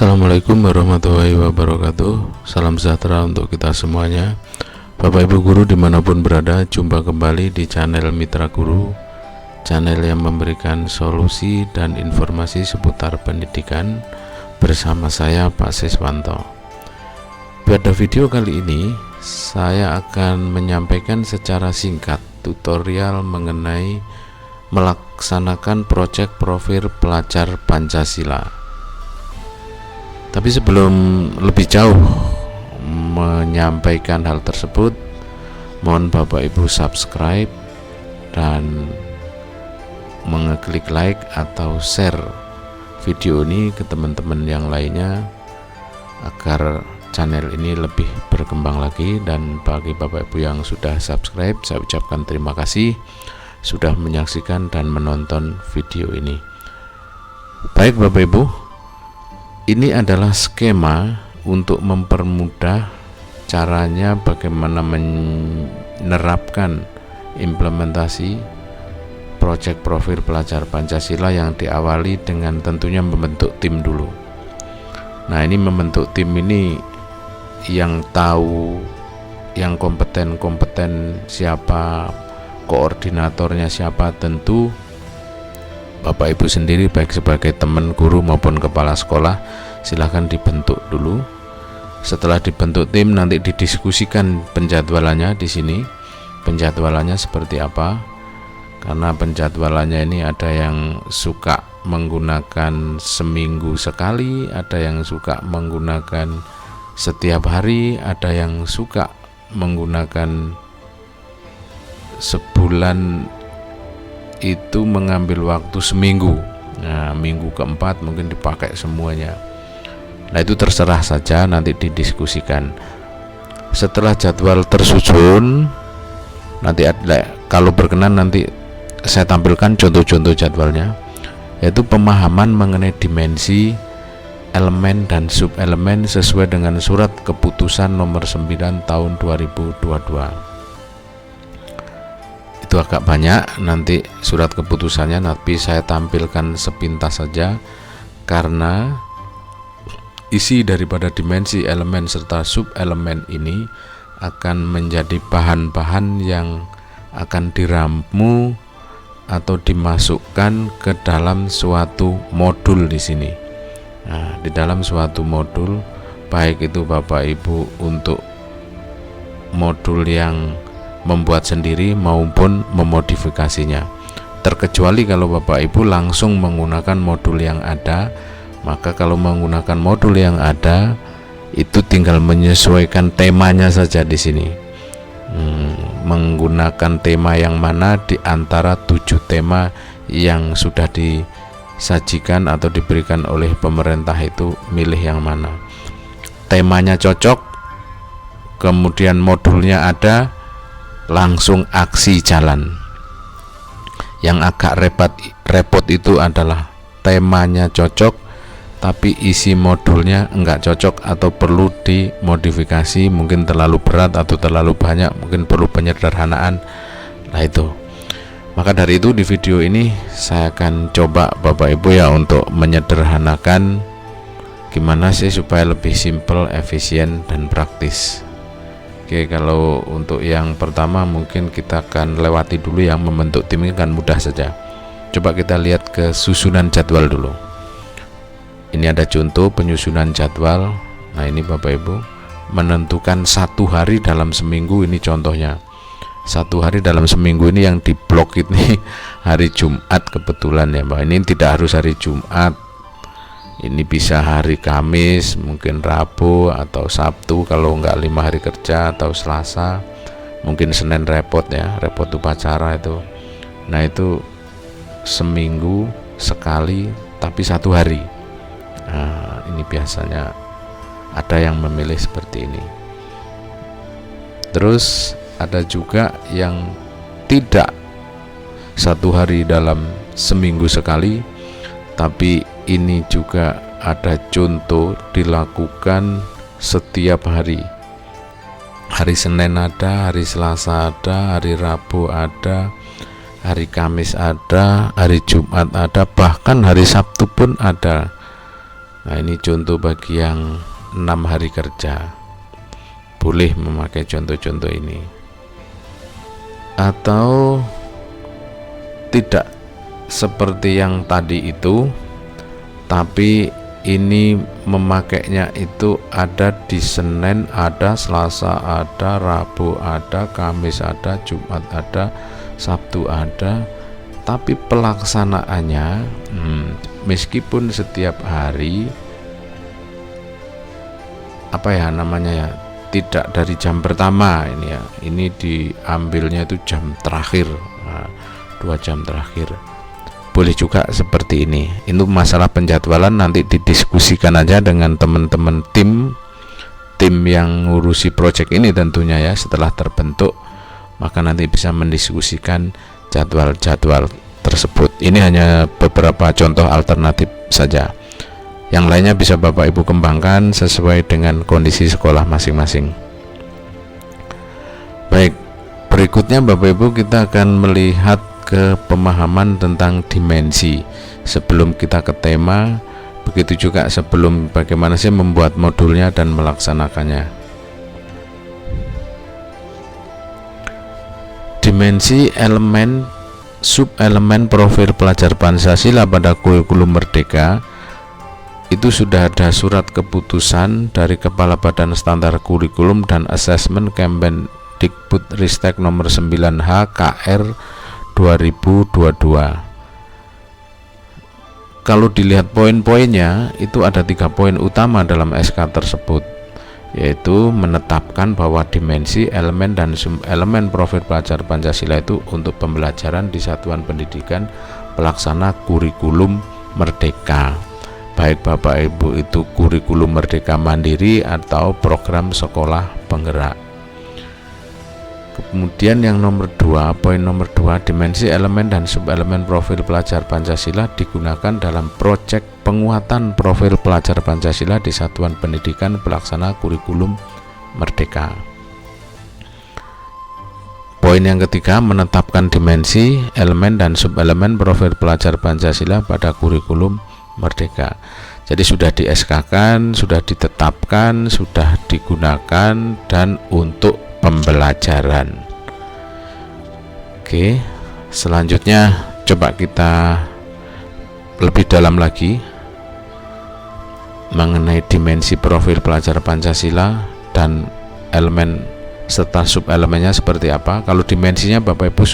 Assalamualaikum warahmatullahi wabarakatuh. Salam sejahtera untuk kita semuanya. Bapak Ibu Guru dimanapun berada, jumpa kembali di channel Mitra Guru, channel yang memberikan solusi dan informasi seputar pendidikan bersama saya Pak Siswanto. Pada video kali ini saya akan menyampaikan secara singkat tutorial mengenai melaksanakan proyek profil pelajar Pancasila. Tapi sebelum lebih jauh menyampaikan hal tersebut, mohon Bapak Ibu subscribe dan mengeklik like atau share video ini ke teman-teman yang lainnya agar channel ini lebih berkembang lagi. Dan bagi Bapak Ibu yang sudah subscribe, saya ucapkan terima kasih sudah menyaksikan dan menonton video ini. Baik Bapak Ibu, ini adalah skema untuk mempermudah caranya bagaimana menerapkan implementasi proyek profil pelajar Pancasila yang diawali dengan tentunya membentuk tim dulu. Nah, ini membentuk tim ini yang tahu, yang kompeten siapa, koordinatornya siapa, tentu Bapak Ibu sendiri baik sebagai teman guru maupun kepala sekolah silahkan dibentuk dulu. Setelah dibentuk tim nanti didiskusikan penjadwalannya di sini. Penjadwalannya seperti apa? Karena penjadwalannya ini ada yang suka menggunakan seminggu sekali, ada yang suka menggunakan setiap hari, ada yang suka menggunakan sebulan itu mengambil waktu seminggu. Nah, minggu keempat mungkin dipakai semuanya. Nah, itu terserah saja, nanti didiskusikan. Setelah jadwal tersusun, nanti ada, kalau berkenan nanti saya tampilkan contoh-contoh jadwalnya, yaitu pemahaman mengenai dimensi, elemen dan subelemen sesuai dengan surat keputusan nomor 9 tahun 2022. Itu agak banyak nanti surat keputusannya, tapi saya tampilkan sepintas saja karena isi daripada dimensi, elemen serta subelemen ini akan menjadi bahan-bahan yang akan diramu atau dimasukkan ke dalam suatu modul di sini. Nah, di dalam suatu modul, baik itu Bapak Ibu untuk modul yang membuat sendiri maupun memodifikasinya. Terkecuali kalau Bapak Ibu langsung menggunakan modul yang ada, maka kalau menggunakan modul yang ada itu tinggal menyesuaikan temanya saja di sini. Menggunakan tema yang mana di antara 7 tema yang sudah disajikan atau diberikan oleh pemerintah, itu milih yang mana. Temanya cocok, kemudian modulnya ada, langsung aksi jalan. Yang agak repot itu adalah temanya cocok tapi isi modulnya enggak cocok atau perlu dimodifikasi, mungkin terlalu berat atau terlalu banyak, mungkin perlu penyederhanaan. Nah, itu. Maka dari itu di video ini saya akan coba Bapak Ibu ya untuk menyederhanakan gimana sih supaya lebih simple, efisien dan praktis. Oke, kalau untuk yang pertama mungkin kita akan lewati dulu yang membentuk tim, ini kan mudah saja. Coba kita lihat ke susunan jadwal dulu. Ini ada contoh penyusunan jadwal. Nah, ini Bapak Ibu menentukan 1 hari dalam seminggu, ini contohnya. 1 hari dalam seminggu ini yang diblok ini hari Jumat kebetulan ya Mbak. Ini tidak harus hari Jumat. Ini bisa hari Kamis, mungkin Rabu atau Sabtu kalau enggak 5 hari kerja, atau Selasa, mungkin Senin repot ya, repot upacara itu. Nah, itu seminggu sekali tapi 1 hari. Nah, ini biasanya ada yang memilih seperti ini. Terus ada juga yang tidak 1 hari dalam seminggu sekali, tapi ini juga ada contoh dilakukan setiap hari. Hari Senin ada, hari Selasa ada, hari Rabu ada, hari Kamis ada, hari Jumat ada, bahkan hari Sabtu pun ada. Nah, ini contoh bagi yang 6 hari kerja, boleh memakai contoh-contoh ini. Atau tidak seperti yang tadi itu, tapi ini memakainya itu ada di Senin, ada Selasa, ada Rabu, ada Kamis, ada Jumat, ada Sabtu, ada. Tapi pelaksanaannya meskipun setiap hari tidak dari jam pertama ini ya, ini diambilnya itu jam terakhir, 2 jam terakhir. Boleh juga seperti ini. Itu masalah penjadwalan nanti didiskusikan aja dengan teman-teman tim yang ngurusi project ini tentunya ya. Setelah terbentuk maka nanti bisa mendiskusikan jadwal-jadwal tersebut. Ini hanya beberapa contoh alternatif saja. Yang lainnya bisa Bapak Ibu kembangkan sesuai dengan kondisi sekolah masing-masing. Baik, berikutnya Bapak Ibu kita akan melihat ke pemahaman tentang dimensi. Sebelum kita ke tema, begitu juga sebelum bagaimana sih membuat modulnya dan melaksanakannya. Dimensi elemen sub-elemen profil pelajar Pancasila pada kurikulum Merdeka itu sudah ada surat keputusan dari Kepala Badan Standar Kurikulum dan Asesmen Kemendikbudristek nomor 9H KR 2022. Kalau dilihat poin-poinnya itu ada 3 poin utama dalam SK tersebut, yaitu menetapkan bahwa dimensi, elemen, dan sub-elemen profil pelajar Pancasila itu untuk pembelajaran di satuan pendidikan pelaksana kurikulum Merdeka, baik Bapak Ibu itu kurikulum Merdeka Mandiri atau program sekolah penggerak. Kemudian yang poin nomor 2, dimensi, elemen, dan sub-elemen profil pelajar Pancasila digunakan dalam proyek penguatan profil pelajar Pancasila di satuan pendidikan pelaksana kurikulum Merdeka. Poin yang ketiga, menetapkan dimensi, elemen, dan sub-elemen profil pelajar Pancasila pada kurikulum Merdeka. Jadi sudah di SK-kan, sudah ditetapkan, sudah digunakan, dan untuk pembelajaran. Oke, selanjutnya coba kita lebih dalam lagi mengenai dimensi profil pelajar Pancasila dan elemen serta sub-elemennya seperti apa. Kalau dimensinya Bapak Ibu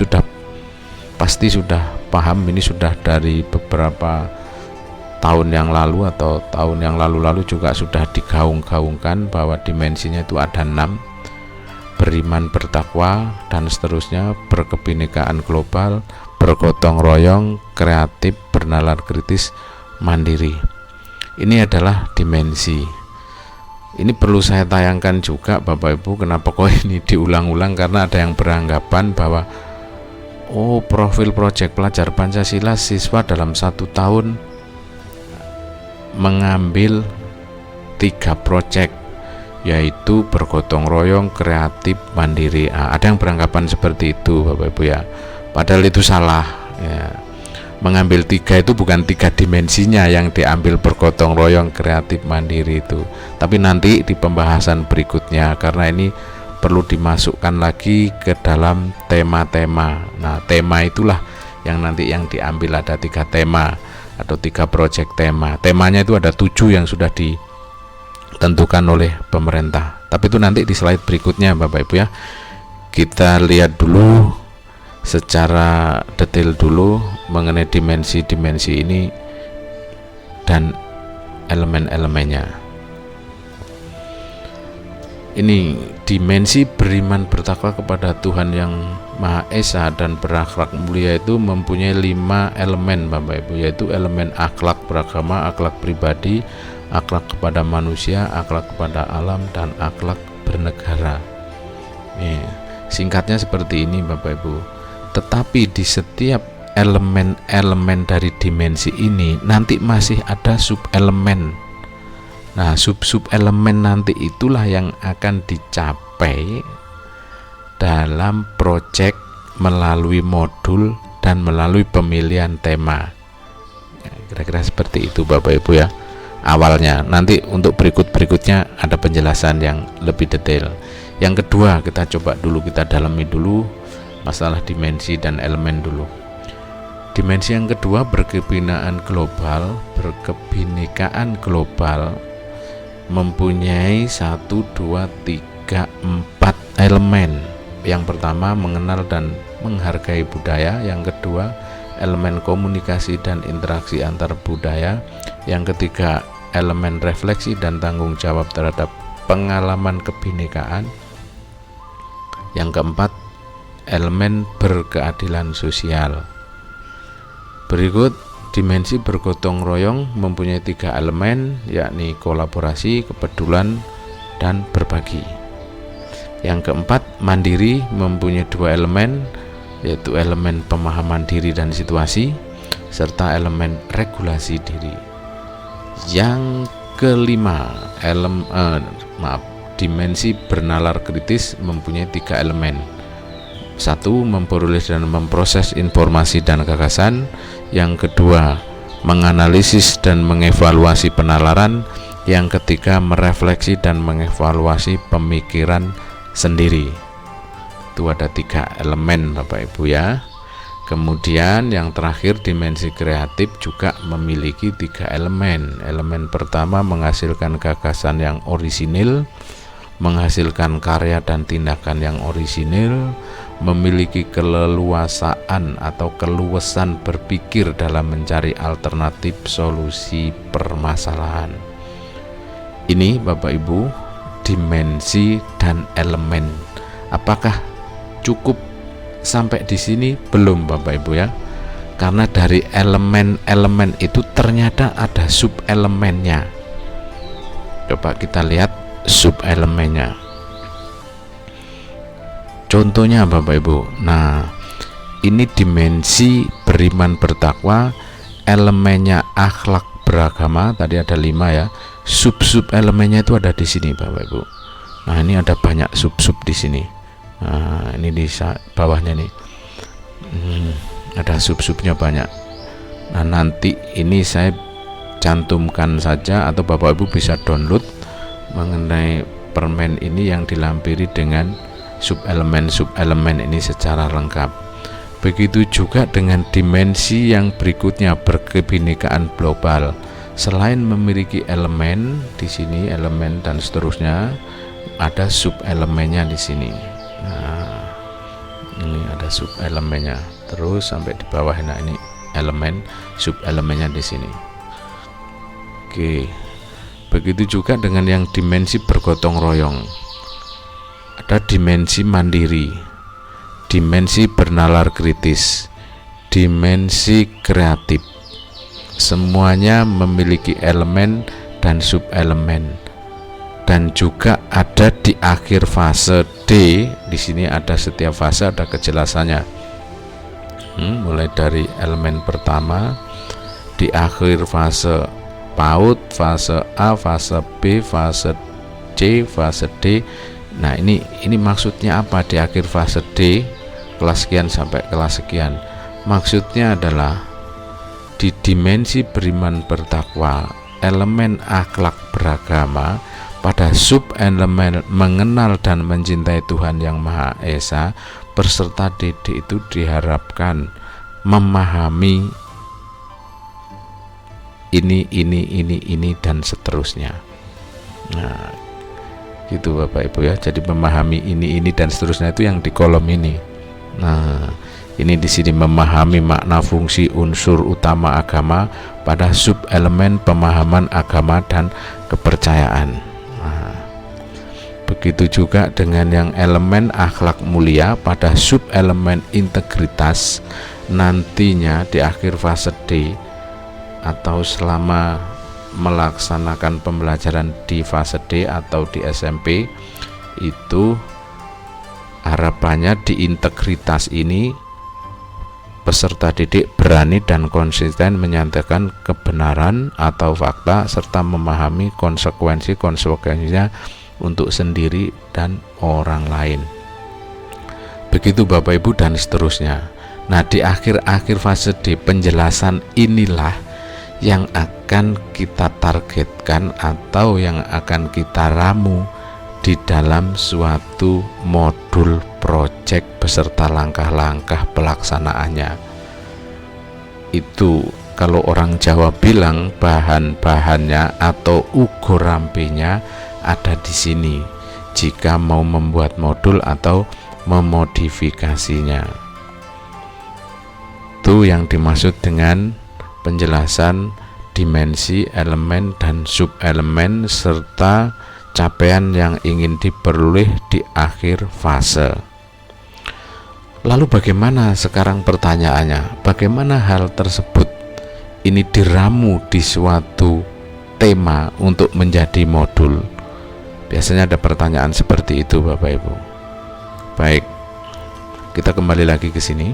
pasti sudah paham, ini sudah dari beberapa tahun yang lalu atau tahun yang lalu-lalu juga sudah digaung-gaungkan bahwa dimensinya itu ada 6: beriman, bertakwa, dan seterusnya, berkebinekaan global, bergotong royong, kreatif, bernalar kritis, mandiri. Ini adalah dimensi. Ini perlu saya tayangkan juga Bapak Ibu, kenapa kok ini diulang-ulang, karena ada yang beranggapan bahwa profil proyek pelajar Pancasila siswa dalam 1 tahun mengambil 3 proyek, yaitu bergotong royong, kreatif, mandiri. Ada yang beranggapan seperti itu Bapak Ibu ya, padahal itu salah ya. Mengambil 3 itu bukan 3 dimensinya yang diambil, bergotong royong, kreatif, mandiri itu, tapi nanti di pembahasan berikutnya, karena ini perlu dimasukkan lagi ke dalam tema-tema. Nah, tema itulah yang nanti yang diambil, ada 3 tema atau 3 proyek tema. Temanya itu ada 7 yang sudah ditentukan oleh pemerintah, tapi itu nanti di slide berikutnya Bapak Ibu ya. Kita lihat dulu secara detail dulu mengenai dimensi-dimensi ini dan elemen-elemennya. Ini dimensi beriman bertakwa kepada Tuhan yang Maha Esa dan berakhlak mulia itu mempunyai 5 elemen Bapak Ibu, yaitu elemen akhlak beragama, akhlak pribadi, akhlak kepada manusia, akhlak kepada alam, dan akhlak bernegara. Singkatnya seperti ini Bapak Ibu. Tetapi di setiap elemen-elemen dari dimensi ini nanti masih ada sub-elemen. Nah, sub-elemen nanti itulah yang akan dicapai dalam proyek melalui modul dan melalui pemilihan tema. Kira-kira seperti itu Bapak Ibu ya. awalnya. Nanti untuk berikutnya ada penjelasan yang lebih detail. Yang kedua, kita dalami dulu masalah dimensi dan elemen dulu. Dimensi yang kedua, berkebinekaan global mempunyai 1, 2, 3, 4 elemen. Yang pertama, mengenal dan menghargai budaya. Yang kedua, elemen komunikasi dan interaksi antar budaya. Yang ketiga, elemen refleksi dan tanggung jawab terhadap pengalaman kebinekaan. Yang keempat, elemen berkeadilan sosial. Berikut, dimensi bergotong royong mempunyai 3 elemen, yakni kolaborasi, kepedulian, dan berbagi. Yang keempat, mandiri mempunyai 2 elemen, yaitu elemen pemahaman diri dan situasi, serta elemen regulasi diri. Yang kelima, dimensi bernalar kritis mempunyai 3 elemen. 1. Memperoleh dan memproses informasi dan gagasan. Yang kedua, menganalisis dan mengevaluasi penalaran. Yang ketiga, merefleksi dan mengevaluasi pemikiran sendiri. Itu ada 3 elemen Bapak Ibu ya. Kemudian yang terakhir, dimensi kreatif juga memiliki 3 elemen. Elemen pertama, menghasilkan gagasan yang orisinil, menghasilkan karya dan tindakan yang orisinil, memiliki keleluasaan atau keluasan berpikir dalam mencari alternatif solusi permasalahan. Ini Bapak Ibu, dimensi dan elemen. Apakah cukup sampai di sini? Belum Bapak Ibu ya. Karena dari elemen-elemen itu ternyata ada sub-elemennya. Coba kita lihat sub-elemennya. Contohnya Bapak Ibu. Nah, ini dimensi beriman bertakwa, elemennya akhlak beragama, tadi ada 5 ya. Sub-sub elemennya itu ada di sini Bapak Ibu. Nah, ini ada banyak sub-sub di sini. Nah, ini di bawahnya nih. Ada sub-subnya banyak. Nah, nanti ini saya cantumkan saja atau Bapak Ibu bisa download mengenai permen ini yang dilampiri dengan sub-elemen ini secara lengkap. Begitu juga dengan dimensi yang berikutnya, berkebinekaan global. Selain memiliki elemen di sini, elemen dan seterusnya, ada sub-elemennya di sini. Nah, ini ada sub-elemennya. Terus sampai di bawah, nah ini elemen, sub-elemennya di sini. Oke. Begitu juga dengan yang dimensi bergotong royong. Ada dimensi mandiri, dimensi bernalar kritis, dimensi kreatif. Semuanya memiliki elemen dan sub-elemen. Dan juga ada di akhir fase D. Di sini ada setiap fase, ada kejelasannya. Mulai dari elemen pertama, di akhir fase PAUD, fase A, fase B, fase C, fase D. Nah, ini maksudnya apa di akhir fase D, kelas sekian sampai kelas sekian? Maksudnya adalah di dimensi beriman bertakwa, elemen akhlak beragama, pada sub-elemen mengenal dan mencintai Tuhan Yang Maha Esa, peserta didik itu diharapkan memahami ini dan seterusnya. Nah, gitu Bapak Ibu ya. Jadi memahami ini dan seterusnya itu yang di kolom ini. Nah, ini di sini memahami makna fungsi unsur utama agama pada sub-elemen pemahaman agama dan kepercayaan. Nah, begitu juga dengan yang elemen akhlak mulia pada sub-elemen integritas. Nantinya di akhir fase D atau selama melaksanakan pembelajaran di fase D atau di SMP, itu harapannya di integritas ini peserta didik berani dan konsisten menyatakan kebenaran atau fakta serta memahami konsekuensinya untuk sendiri dan orang lain. Begitu Bapak Ibu dan seterusnya. Nah, di akhir-akhir fase D penjelasan inilah yang akan kita targetkan atau yang akan kita ramu di dalam suatu modul proyek beserta langkah-langkah pelaksanaannya. Itu kalau orang Jawa bilang bahan-bahannya atau ugo rampenya ada di sini jika mau membuat modul atau memodifikasinya. Itu yang dimaksud dengan penjelasan dimensi, elemen dan subelemen serta capaian yang ingin diperoleh di akhir fase. Lalu bagaimana sekarang pertanyaannya? Bagaimana hal tersebut ini diramu di suatu tema untuk menjadi modul? Biasanya ada pertanyaan seperti itu, Bapak Ibu. Baik, kita kembali lagi ke sini.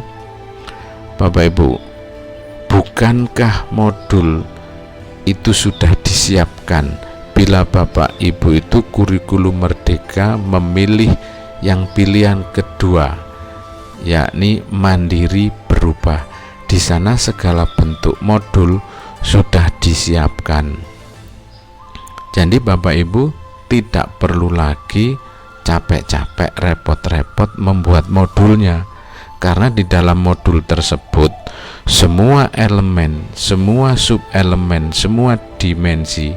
Bapak Ibu, bukankah modul itu sudah disiapkan bila Bapak Ibu itu kurikulum merdeka memilih yang pilihan kedua, yakni mandiri berubah? Di sana segala bentuk modul sudah disiapkan. Jadi Bapak Ibu tidak perlu lagi capek-capek, repot-repot membuat modulnya, karena di dalam modul tersebut semua elemen, semua subelemen, semua dimensi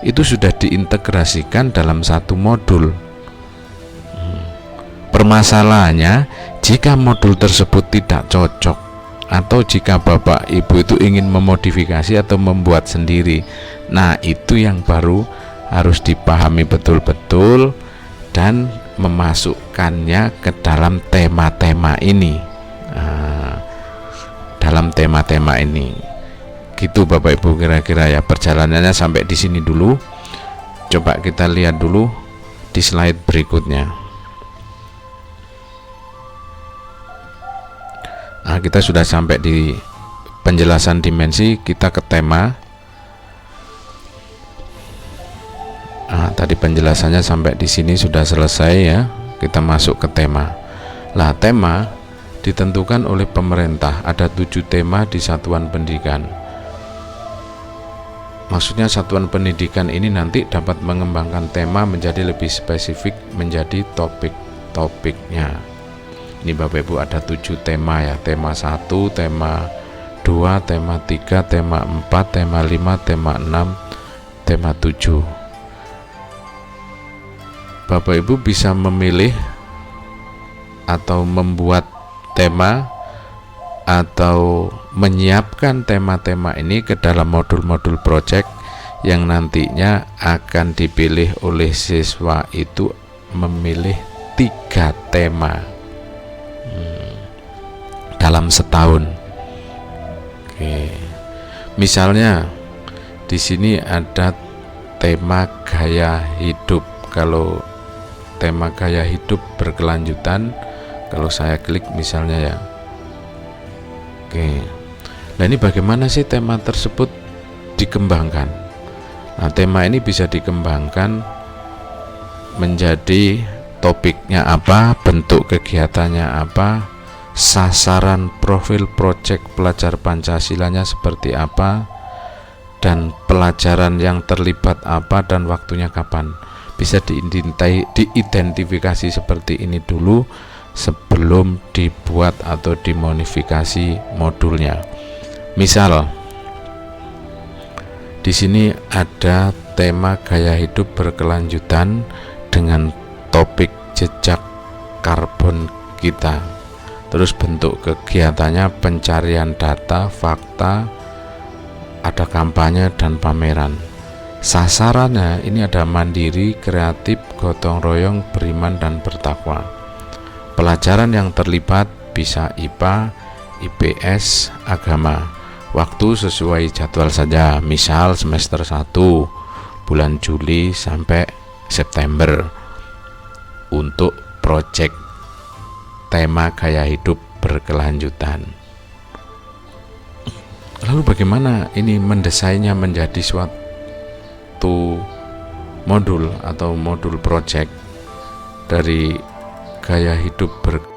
itu sudah diintegrasikan dalam satu modul. Permasalahannya, jika modul tersebut tidak cocok atau jika Bapak Ibu itu ingin memodifikasi atau membuat sendiri, nah itu yang baru harus dipahami betul-betul dan memasukkannya ke dalam tema-tema ini. Dalam tema-tema ini, gitu Bapak Ibu kira-kira ya. Perjalanannya sampai di sini dulu. Coba kita lihat dulu di slide berikutnya. Nah, kita sudah sampai di penjelasan dimensi, kita ke tema. Nah, tadi penjelasannya sampai di sini sudah selesai ya. Kita masuk ke tema. Lah, tema ditentukan oleh pemerintah. Ada 7 tema di satuan pendidikan. Maksudnya satuan pendidikan ini nanti dapat mengembangkan tema menjadi lebih spesifik, menjadi topik-topiknya. Ini Bapak Ibu ada 7 tema ya. Tema 1, tema 2, tema 3, tema 4, tema 5, tema 6, tema 7. Bapak Ibu bisa memilih atau membuat tema atau menyiapkan tema-tema ini ke dalam modul-modul proyek yang nantinya akan dipilih oleh siswa itu memilih 3 tema dalam setahun. Oke. Misalnya di sini ada tema gaya hidup. Kalau tema gaya hidup berkelanjutan, kalau saya klik misalnya ya. Oke. Nah, ini bagaimana sih tema tersebut dikembangkan? Nah, tema ini bisa dikembangkan menjadi topiknya apa, bentuk kegiatannya apa, sasaran profil proyek pelajar Pancasilanya seperti apa, dan pelajaran yang terlibat apa dan waktunya kapan. Bisa diidentifikasi seperti ini dulu sebelum dibuat atau dimodifikasi modulnya. Misal di sini ada tema gaya hidup berkelanjutan dengan topik jejak karbon kita. Terus bentuk kegiatannya pencarian data, fakta, ada kampanye dan pameran. Sasarannya ini ada mandiri, kreatif, gotong royong, beriman dan bertakwa. Pelajaran yang terlibat bisa IPA, IPS, agama. Waktu sesuai jadwal saja, misal semester 1 bulan Juli sampai September untuk proyek tema gaya hidup berkelanjutan. Lalu bagaimana ini mendesainnya menjadi suatu modul atau modul proyek dari gaya hidup berkelanjutan